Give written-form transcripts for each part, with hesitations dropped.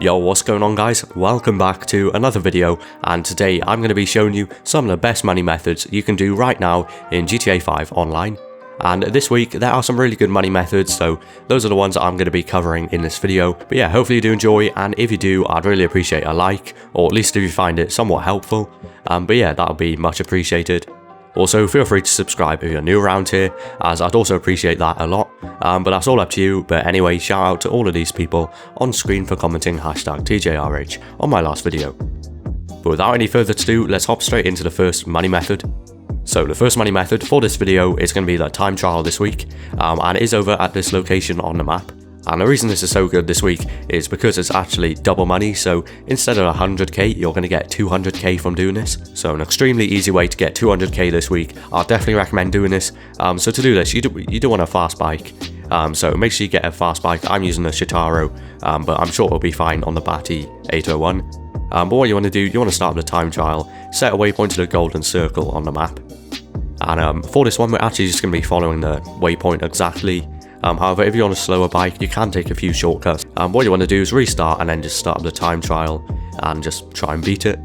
Yo, what's going on guys? Welcome back to another video, and today I'm going to be showing you some of the best money methods you can do right now in GTA 5 online. And this week there are some really good money methods, so those are the ones I'm going to be covering in this video. But yeah, hopefully you do enjoy, and if you do, I'd really appreciate a like, or at least if you find it somewhat helpful. But yeah, that'll be much appreciated. Also, feel free to subscribe if you're new around here, as I'd also appreciate that a lot. But that's all up to you. But anyway, shout out to all of these people on screen for commenting #TJRH on my last video. But without any further ado, let's hop straight into the first money method. So the first money method for this video is going to be the time trial this week, and it is over at this location on the map. And the reason this is so good this week is because it's actually double money, so instead of 100k, you're going to get 200k from doing this. So an extremely easy way to get 200k this week. I'll definitely recommend doing this. So to do this, you do want a fast bike. So make sure you get a fast bike. I'm using the Shitaro, but I'm sure it'll be fine on the Batty 801. But what you want to do, you want to start with the time trial, set a waypoint to the golden circle on the map. And for this one, we're actually just going to be following the waypoint exactly. However, if you're on a slower bike, you can take a few shortcuts. What you want to do is restart and then just start the time trial and just try and beat it.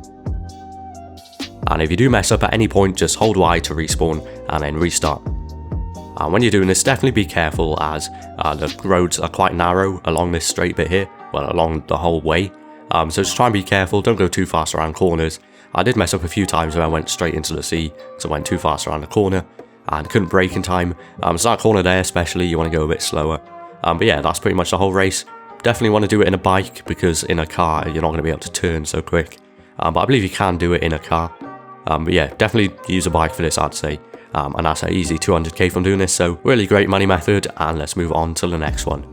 And if you do mess up at any point, just hold Y to respawn and then restart. And when you're doing this, definitely be careful, as the roads are quite narrow along this straight bit here, well, along the whole way. So just try and be careful, don't go too fast around corners. I did mess up a few times when I went straight into the sea, so I went too fast around the corner and couldn't brake in time. So that corner there especially, you want to go a bit slower. But yeah, that's pretty much the whole race. Definitely want to do it in a bike, because in a car you're not going to be able to turn so quick. But I believe you can do it in a car. But yeah, definitely use a bike for this, I'd say. And that's an easy 200k from doing this, so really great money method. And let's move on to the next one.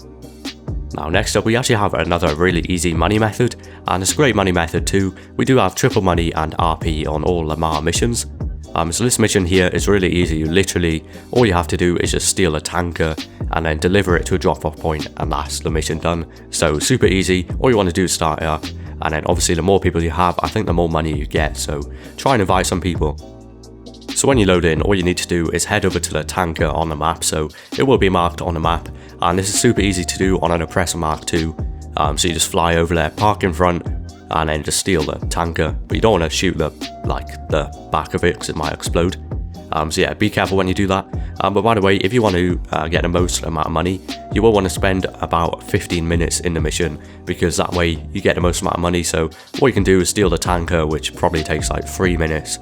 Now next up, we actually have another really easy money method, and it's a great money method too. We do have triple money and RP on all Lamar missions. So this mission here is really easy. You literally, all you have to do is just steal a tanker and then deliver it to a drop-off point, and that's the mission done. So super easy. All you want to do is start here, and then obviously the more people you have, I think the more money you get. So try and invite some people. So when you load in, all you need to do is head over to the tanker on the map. So it will be marked on the map, and this is super easy to do on an Oppressor Mark II. So you just fly over there, park in front, and then just steal the tanker. But you don't want to shoot the back of it, because it might explode. So yeah, be careful when you do that. But by the way, if you want to get the most amount of money, you will want to spend about 15 minutes in the mission, because that way you get the most amount of money. So what you can do is steal the tanker, which probably takes like 3 minutes.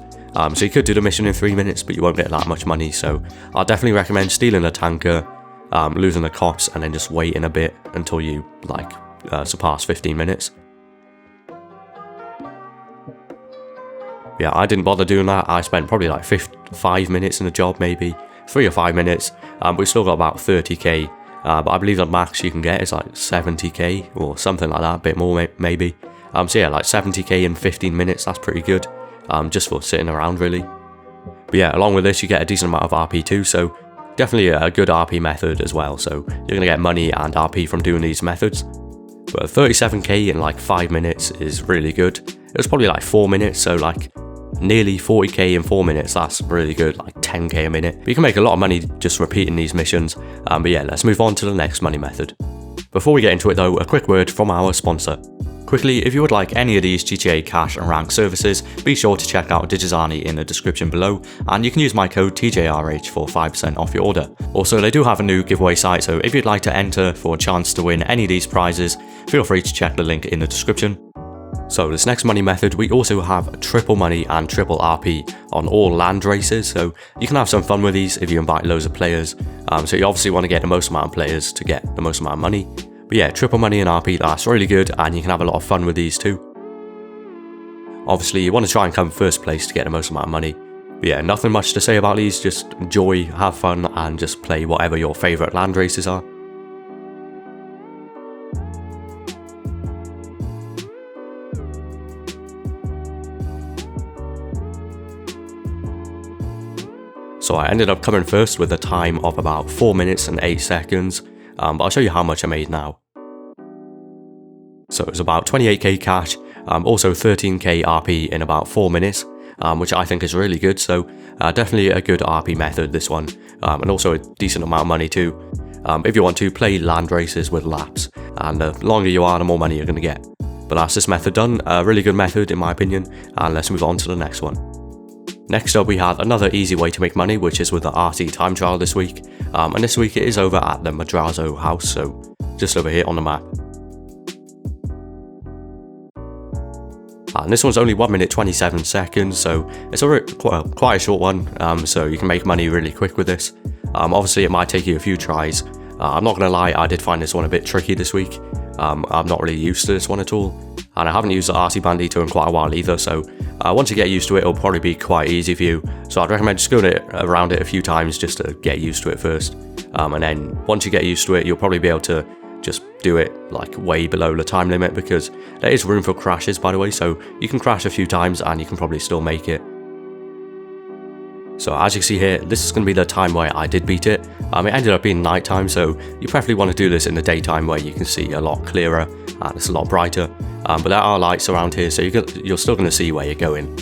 So you could do the mission in 3 minutes, but you won't get that much money. So I'll definitely recommend stealing the tanker, losing the cops, and then just waiting a bit until you surpass 15 minutes. Yeah, I didn't bother doing that. I spent probably like 5 minutes in the job, maybe 3 or 5 minutes. But we still got about 30k. But I believe the max you can get is like 70k or something like that, a bit more maybe. So yeah, like 70k in 15 minutes, that's pretty good. Just for sitting around really. But yeah, along with this you get a decent amount of RP too, so definitely a good RP method as well. So you're going to get money and RP from doing these methods. But 37k in like 5 minutes is really good. It was probably like 4 minutes, so like nearly 40k in 4 minutes. That's really good, like 10k a minute. But you can make a lot of money just repeating these missions. But yeah, let's move on to the next money method. Before we get into it though, a quick word from our sponsor. Quickly, if you would like any of these GTA cash and rank services, be sure to check out DigiZani in the description below, and you can use my code TJRH for 5% off your order. Also, they do have a new giveaway site, so if you'd like to enter for a chance to win any of these prizes, feel free to check the link in the description. So this next money method, we also have triple money and triple RP on all land races, so you can have some fun with these if you invite loads of players. So you obviously want to get the most amount of players to get the most amount of money. But yeah, triple money and RP, that's really good, and you can have a lot of fun with these too. Obviously you want to try and come first place to get the most amount of money. But yeah, nothing much to say about these, just enjoy, have fun, and just play whatever your favourite land races are. So I ended up coming first with a time of about 4 minutes and 8 seconds, but I'll show you how much I made now. So it was about 28k cash, also 13k RP in about 4 minutes, which I think is really good. So definitely a good RP method, this one, and also a decent amount of money too. If you want to play land races with laps, and the longer you are, the more money you're going to get. But that's this method done, a really good method in my opinion, and let's move on to the next one. Next up we have another easy way to make money, which is with the RT time trial this week, and this week it is over at the Madrazo house, so just over here on the map. And this one's only 1 minute 27 seconds, so it's quite a short one, so you can make money really quick with this. Obviously it might take you a few tries. I'm not gonna lie, I did find this one a bit tricky this week. I'm not really used to this one at all, and I haven't used the RT Bandito in quite a while either, so once you get used to it, it'll probably be quite easy for you. So I'd recommend just going around it a few times just to get used to it first, and then once you get used to it, you'll probably be able to just do it like way below the time limit, because there is room for crashes, by the way, so you can crash a few times and you can probably still make it. So as you can see here, this is going to be the time where I did beat it. It ended up being nighttime, so you preferably want to do this in the daytime where you can see a lot clearer and it's a lot brighter, but there are lights around here, so you're still going to see where you're going.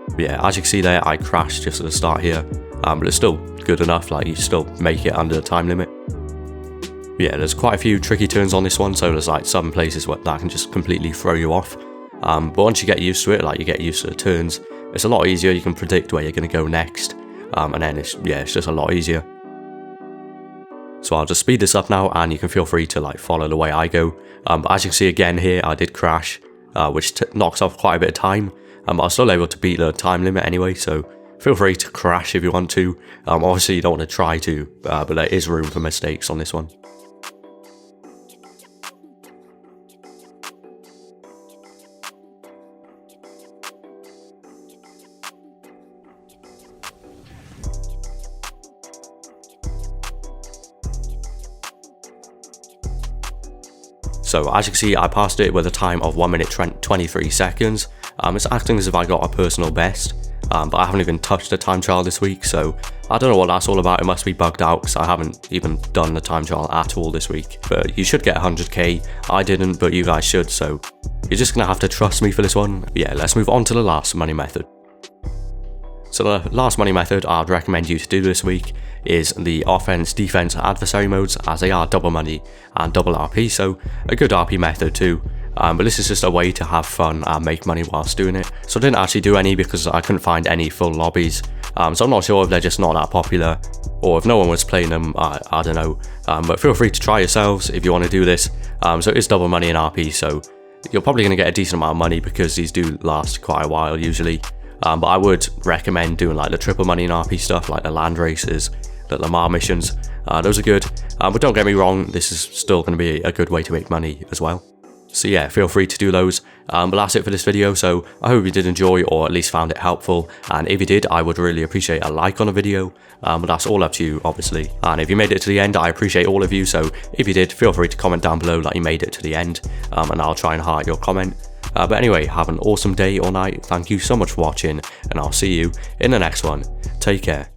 But yeah, as you can see there, I crashed just at the start here, but it's still good enough, like you still make it under the time limit. But yeah, there's quite a few tricky turns on this one, so there's like some places where that can just completely throw you off. But once you get used to it, like you get used to the turns, it's a lot easier. You can predict where you're going to go next, and then it's just a lot easier. So I'll just speed this up now, and you can feel free to like follow the way I go. But as you can see again here, I did crash, which knocks off quite a bit of time, but I was still able to beat the time limit anyway, so feel free to crash if you want to. Obviously you don't want to try to, but there is room for mistakes on this one. So as you can see, I passed it with a time of 1 minute 23 seconds. It's acting as if I got a personal best, but I haven't even touched the time trial this week, so I don't know what that's all about. It must be bugged out because I haven't even done the time trial at all this week. But you should get 100k. I didn't, but you guys should, so you're just gonna have to trust me for this one. But yeah, let's move on to the last money method. So the last money method I'd recommend you to do this week is the offense, defense, adversary modes, as they are double money and double RP, so a good RP method too. But this is just a way to have fun and make money whilst doing it. So I didn't actually do any because I couldn't find any full lobbies. So I'm not sure if they're just not that popular or if no one was playing them, I don't know. But feel free to try yourselves if you want to do this. So it is double money and RP, so you're probably going to get a decent amount of money because these do last quite a while usually. But I would recommend doing like the triple money and RP stuff, like the land races, the Lamar missions. Those are good, but don't get me wrong, this is still going to be a good way to make money as well. So yeah, feel free to do those. But that's it for this video, so I hope you did enjoy or at least found it helpful, and if you did, I would really appreciate a like on the video, but that's all up to you obviously. And if you made it to the end, I appreciate all of you, so if you did, feel free to comment down below that you made it to the end, and I'll try and heart your comment. But anyway, have an awesome day or night, thank you so much for watching, and I'll see you in the next one. Take care.